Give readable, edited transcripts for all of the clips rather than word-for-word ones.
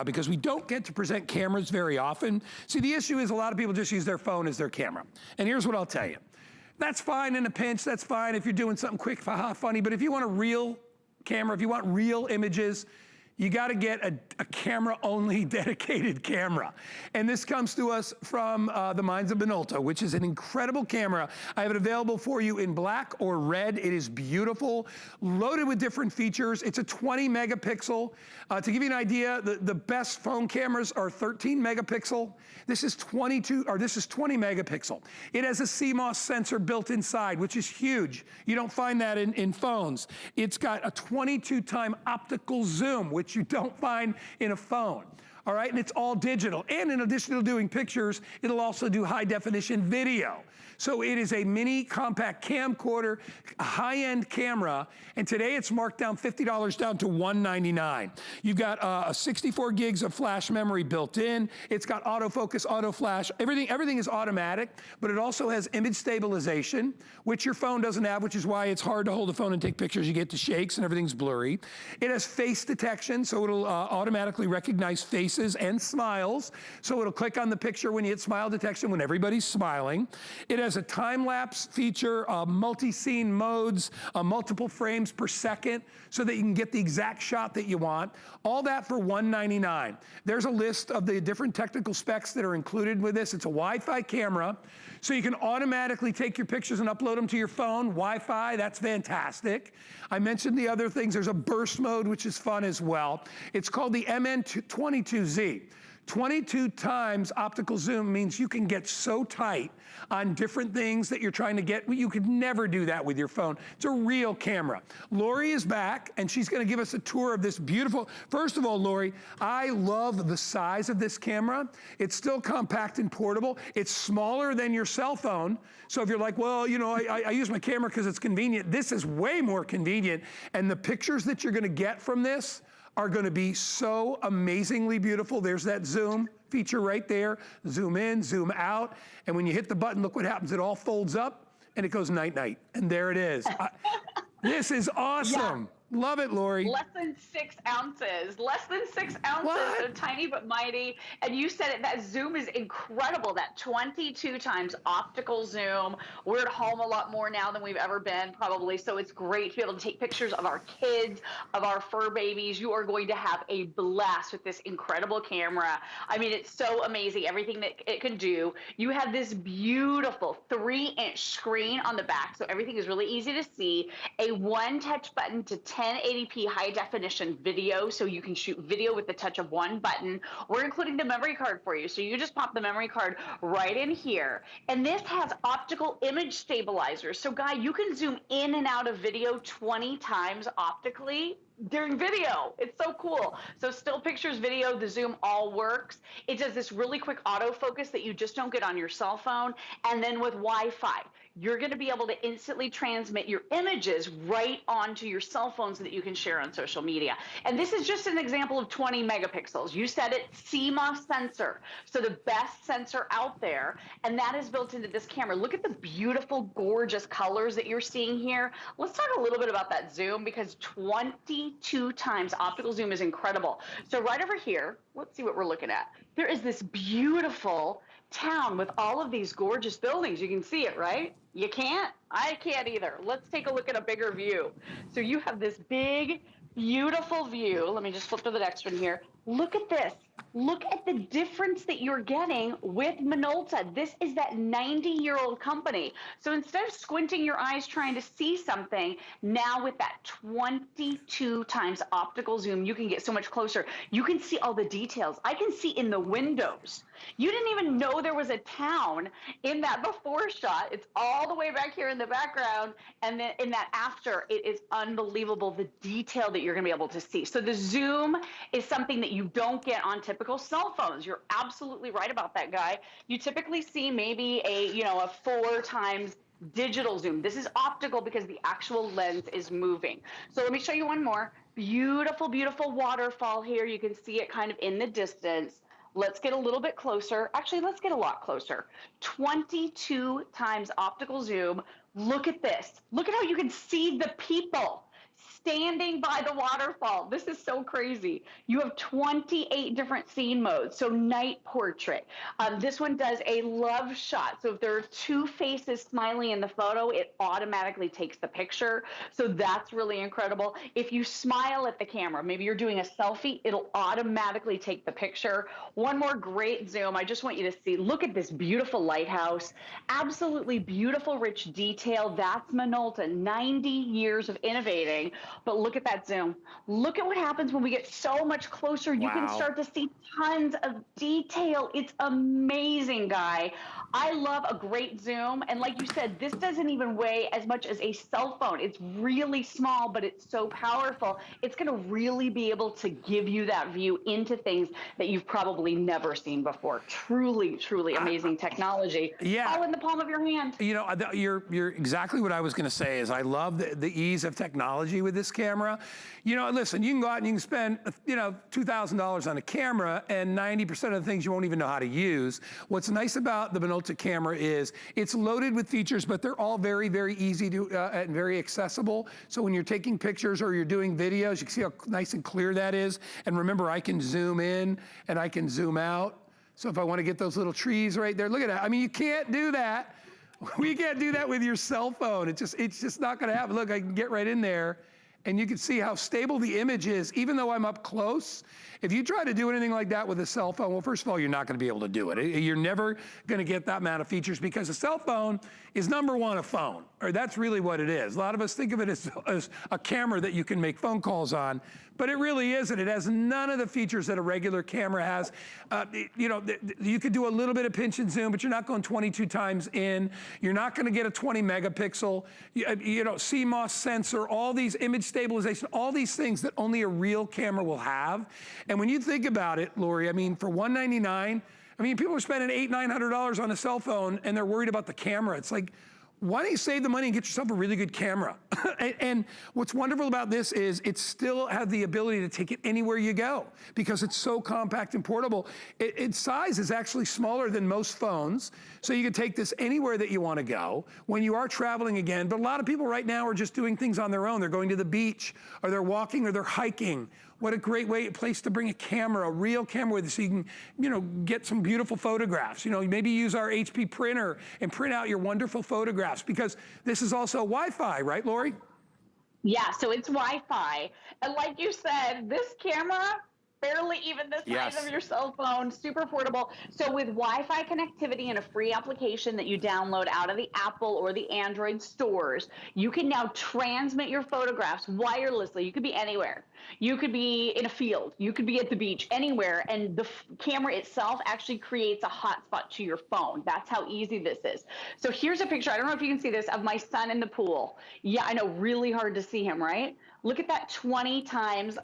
because we don't get to present cameras very often. See, the issue is a lot of people just use their phone as their camera. And here's what I'll tell you. That's fine in a pinch, that's fine if you're doing something quick, funny, but if you want a real camera, if you want real images, you gotta get a camera-only dedicated camera. And this comes to us from the minds of Minolta, which is an incredible camera. I have it available for you in black or red. It is beautiful, loaded with different features. It's a 20 megapixel. To give you an idea, the best phone cameras are 13 megapixel. This is 20 megapixel. It has a CMOS sensor built inside, which is huge. You don't find that in phones. It's got a 22-time optical zoom, which you don't find in a phone. All right, and it's all digital. And in addition to doing pictures, it'll also do high definition video. So it is a mini compact camcorder, high-end camera, and today it's marked down $50 down to $199. You've got 64 gigs of flash memory built in. It's got autofocus, auto flash, everything is automatic, but it also has image stabilization, which your phone doesn't have, which is why it's hard to hold the phone and take pictures. You get the shakes and everything's blurry. It has face detection, so it'll automatically recognize faces and smiles. So it'll click on the picture when you hit smile detection when everybody's smiling. It has a time-lapse feature, multi-scene modes, multiple frames per second, so that you can get the exact shot that you want. All that for $199. There's a list of the different technical specs that are included with this. It's a Wi-Fi camera, so you can automatically take your pictures and upload them to your phone. Wi-Fi, that's fantastic. I mentioned the other things. There's a burst mode, which is fun as well. It's called the MN22Z. 22 times optical zoom means you can get so tight on different things that you're trying to get. You could never do that with your phone. It's a real camera. Lori is back, and she's gonna give us a tour of this beautiful, first of all, Lori, I love the size of this camera. It's still compact and portable. It's smaller than your cell phone. So if you're like, well, you know, I use my camera because it's convenient, this is way more convenient. And the pictures that you're gonna get from this are gonna be so amazingly beautiful. There's that zoom feature right there. Zoom in, zoom out. And when you hit the button, look what happens. It all folds up and it goes night-night. And there it is. This is awesome. Yeah. Love it, Lori. Less than 6 ounces. Less than 6 ounces. What? So tiny but mighty. And you said it, that zoom is incredible. That 22 times optical zoom. We're at home a lot more now than we've ever been, probably. So it's great to be able to take pictures of our kids, of our fur babies. You are going to have a blast with this incredible camera. I mean, it's so amazing, everything that it can do. You have this beautiful 3-inch screen on the back, so everything is really easy to see. A one-touch button to 1080p high definition video, so you can shoot video with the touch of one button. We're including the memory card for you, so you just pop the memory card right in here. And this has optical image stabilizers. So Guy, you can zoom in and out of video 20 times optically during video. It's so cool. So still pictures, video, the zoom all works. It does this really quick autofocus that you just don't get on your cell phone. And then with Wi-Fi, you're going to be able to instantly transmit your images right onto your cell phone so that you can share on social media. And this is just an example of 20 megapixels. You said it, CMOS sensor. So the best sensor out there, and that is built into this camera. Look at the beautiful, gorgeous colors that you're seeing here. Let's talk a little bit about that zoom, because 22 times optical zoom is incredible. So right over here, let's see what we're looking at. There is this beautiful town with all of these gorgeous buildings. You can see it, right? You can't? I can't either. Let's take a look at a bigger view. So you have this big, beautiful view. Let me just flip to the next one here. Look at this. Look at the difference that you're getting with Minolta. This is that 90-year-old company. So instead of squinting your eyes trying to see something, now with that 22 times optical zoom, you can get so much closer. You can see all the details. I can see in the windows. You didn't even know there was a town in that before shot. It's all the way back here in the background. And then in that after, it is unbelievable, the detail that you're going to be able to see. So the zoom is something that you don't get on typical cell phones. You're absolutely right about that, Guy. You typically see maybe a 4 times digital zoom. This is optical because the actual lens is moving. So let me show you one more. Beautiful, beautiful waterfall here. You can see it kind of in the distance. Let's get a little bit closer. Actually, let's get a lot closer. 22 times optical zoom. Look at this. Look at how you can see the people standing by the waterfall. This is so crazy. You have 28 different scene modes. So night portrait. This one does a love shot. So if there are two faces smiling in the photo, it automatically takes the picture. So that's really incredible. If you smile at the camera, maybe you're doing a selfie, it'll automatically take the picture. One more great zoom. I just want you to see, look at this beautiful lighthouse. Absolutely beautiful, rich detail. That's Minolta, 90 years of innovating. But look at that zoom. Look at what happens when we get so much closer. You can start to see tons of detail. It's amazing, Guy. I love a great zoom. And like you said, this doesn't even weigh as much as a cell phone. It's really small, but it's so powerful. It's going to really be able to give you that view into things that you've probably never seen before. Truly, truly amazing technology. Yeah. All in the palm of your hand. You know, you're exactly what I was going to say. Is I love the ease of technology with this camera. You know, listen, you can go out and you can spend, you know, $2,000 on a camera, and 90% of the things you won't even know how to use. What's nice about the Minolta camera is it's loaded with features, but they're all very, very easy to and very accessible. So when you're taking pictures or you're doing videos, you can see how nice and clear that is. And remember, I can zoom in and I can zoom out. So if I want to get those little trees right there, look at that. I mean, you can't do that. We can't do that with your cell phone. It's just not going to happen. Look, I can get right in there, and you can see how stable the image is, even though I'm up close. If you try to do anything like that with a cell phone, well, first of all, you're not going to be able to do it. You're never going to get that amount of features, because a cell phone is number one a phone, or that's really what it is. A lot of us think of it as a camera that you can make phone calls on, but it really isn't. It has none of the features that a regular camera has. You know, you could do a little bit of pinch and zoom, but you're not going 22 times in. You're not going to get a 20 megapixel, you know, CMOS sensor, all these image stabilization, all these things that only a real camera will have. And when you think about it, Lori, I mean, for $199, I mean, people are spending $800–900 on a cell phone, and they're worried about the camera. It's like, why don't you save the money and get yourself a really good camera? And what's wonderful about this is it still has the ability to take it anywhere you go, because it's so compact and portable. Its size is actually smaller than most phones, so you can take this anywhere that you want to go when you are traveling again. But a lot of people right now are just doing things on their own. They're going to the beach, or they're walking, or they're hiking. What a great place to bring a camera, a real camera with you, so you can, you know, get some beautiful photographs. You know, maybe use our HP printer and print out your wonderful photographs, because this is also Wi-Fi, right, Lori? Yeah, so it's Wi-Fi. And like you said, this camera, barely even the size of your cell phone, super portable. So with Wi-Fi connectivity and a free application that you download out of the Apple or the Android stores, you can now transmit your photographs wirelessly. You could be anywhere. You could be in a field. You could be at the beach, anywhere. And the camera itself actually creates a hotspot to your phone. That's how easy this is. So here's a picture. I don't know if you can see this, of my son in the pool. Yeah, I know, really hard to see him, right? Look at that 20 times.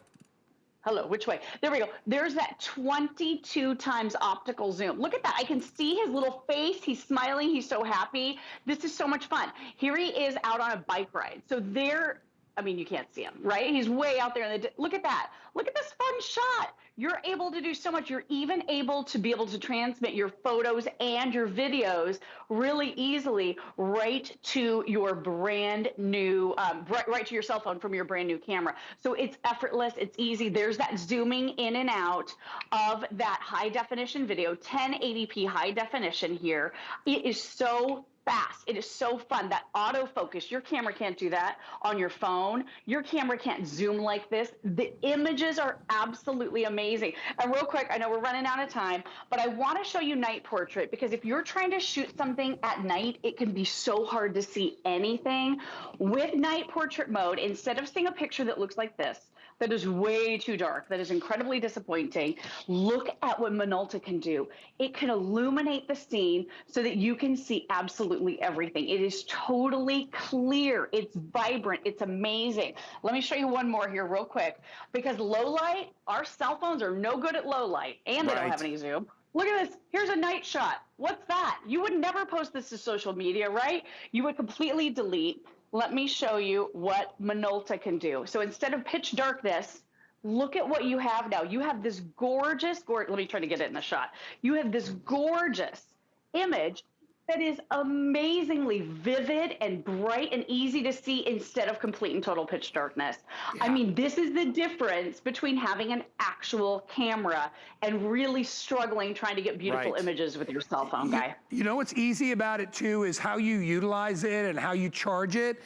Hello, which way? There we go. There's that 22 times optical zoom. Look at that. I can see his little face. He's smiling. He's so happy. This is so much fun. Here he is out on a bike ride. So there, I mean, you can't see him, right? He's way out there in the, look at that. Look at this fun shot. You're able to do so much. You're even able to transmit your photos and your videos really easily right to your brand new, right to your cell phone from your brand new camera. So it's effortless. It's easy. There's that zooming in and out of that high definition video, 1080p high definition here. It is so fast. It is so fun. That autofocus, your camera can't do that on your phone. Your camera can't zoom like this. The images are absolutely amazing. And real quick, I know we're running out of time, but I want to show you night portrait, because if you're trying to shoot something at night, it can be so hard to see anything. With night portrait mode, instead of seeing a picture that looks like this, that is way too dark, that is incredibly disappointing, look at what Minolta can do. It can illuminate the scene so that you can see absolutely everything. It is totally clear. It's vibrant. It's amazing. Let me show you one more here real quick, because low light, our cell phones are no good at low light, and they don't have any zoom. Look at this. Here's a night shot. What's that? You would never post this to social media, right? You would completely delete. Let me show you what Minolta can do. So instead of pitch darkness, look at what you have now. You have this gorgeous, let me try to get it in the shot. You have this gorgeous image that is amazingly vivid and bright and easy to see instead of complete and total pitch darkness. I Yeah. mean, this is the difference between having an actual camera and really struggling trying to get beautiful Right. images with your cell phone, guy. You know what's easy about it too is how you utilize it and how you charge it.